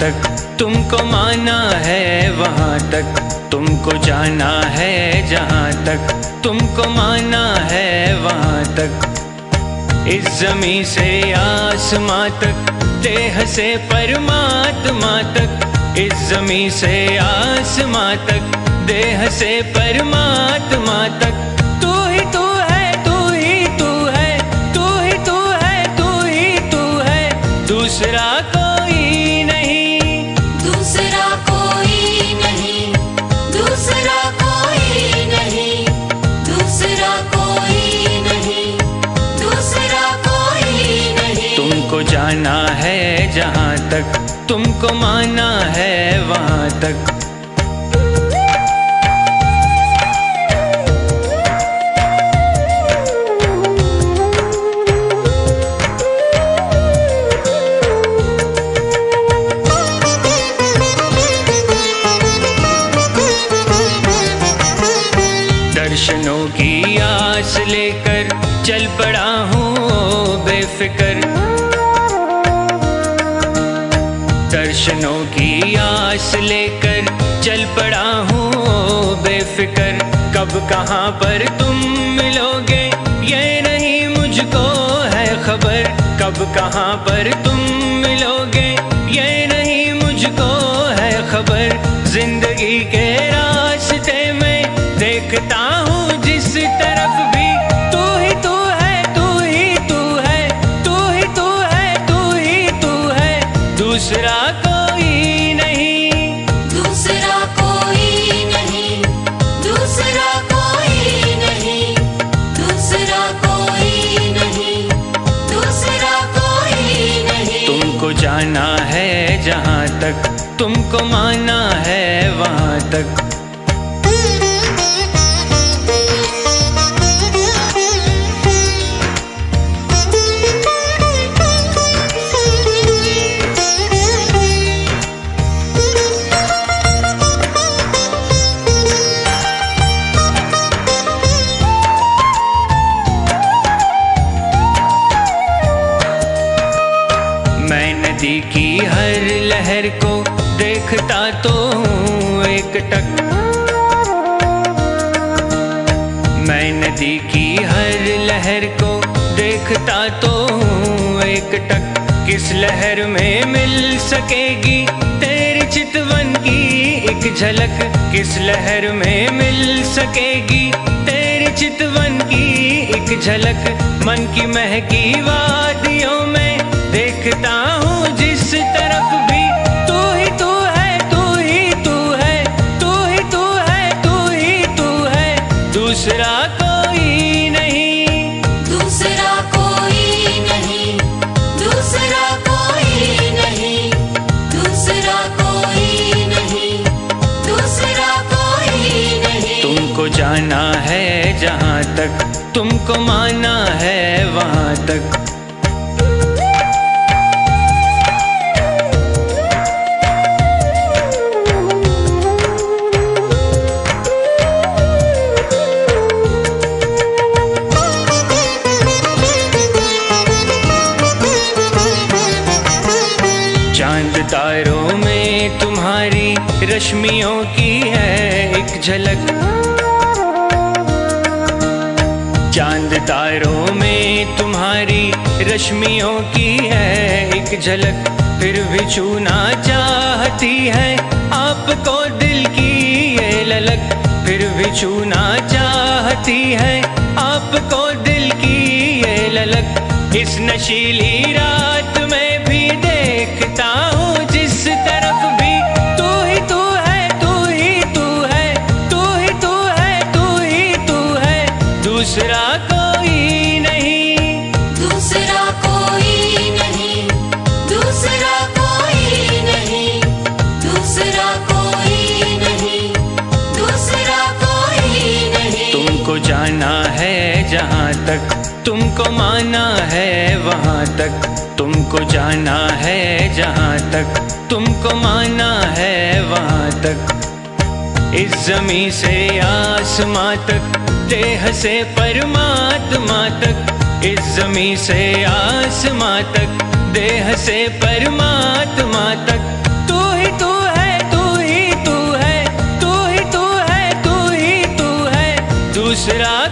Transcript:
तक तुमको माना है वहाँ तक, तुमको जाना है जहाँ तक तुमको माना है वहाँ तक। इस ज़मीं से आसमां तक, देह से परमात्मा तक, इस ज़मीं से आसमां तक, देह से परमात्मा तक। तू ही तू है, तू ही तू है, तू ही तू है, तू ही तू है, दूसरा कोई नहीं, दूसरा कोई नहीं, दूसरा कोई नहीं, दूसरा कोई नहीं, दूसरा कोई नहीं। तुमको जाना है जहाँ तक तुमको माना है वहाँ तक। दर्शनों की आस लेकर चल पड़ा हूँ बेफिक्र, दर्शनों की आस लेकर चल पड़ा हूँ बेफिक्र। कब कहाँ पर तुम मिलोगे ये नहीं मुझको है खबर, कब कहाँ पर तुम मिलोगे ये नहीं मुझको है खबर। जिंदगी के रास्ते में देखता हूँ जिस तरफ भी, तू ही तू है, तू ही तू है, तू ही तू है, तू ही तू है, दूसरा कोई नहीं, दूसरा कोई नहीं, दूसरा कोई नहीं, दूसरा कोई नहीं, दूसरा कोई नहीं। तुमको जाना है जहाँ तक तुमको माना है वहाँ तक। मैं नदी की हर लहर को देखता तो हूँ एक टक, मैं नदी की हर लहर को देखता तो हूँ एक टक। किस लहर में मिल सकेगी तेरी चितवन की एक झलक, किस लहर में मिल सकेगी तेरी चितवन की एक झलक। मन की महकी वादियों में देखता हूँ जिस तरफ भी, तू ही तू है, तू ही तू है, तू ही तू है, तू ही तू है, दूसरा कोई नहीं, दूसरा कोई नहीं, दूसरा कोई नहीं, दूसरा कोई नहीं, दूसरा कोई नहीं। तुमको जाना है जहाँ तक तुमको माना है वहाँ तक। चांद तारों में तुम्हारी रश्मियों की है एक झलक, चांद तारों में तुम्हारी रश्मियों की है एक झलक। फिर भी छूना चाहती है आपको दिल की ये ललक, फिर भी छूना चाहती है आपको दिल की ये ललक। इस नशीली रात में भी देखता हूँ जिस तरफ भी, तू ही तू है, तू ही तू है, तू ही तू है, तू ही तू है, दूसरा कोई नहीं, दूसरा कोई नहीं, दूसरा कोई नहीं, दूसरा कोई नहीं, दूसरा कोई नहीं। तुमको जाना है जहाँ तक तुमको माना है वहाँ तक, तुमको जाना है जहाँ तक तुमको माना है वहाँ तक। इस ज़मीं से आसमां तक, देह से परमात्मा तक, इस ज़मीं से आसमां तक, देह से परमात्मा तक, तू दूसरा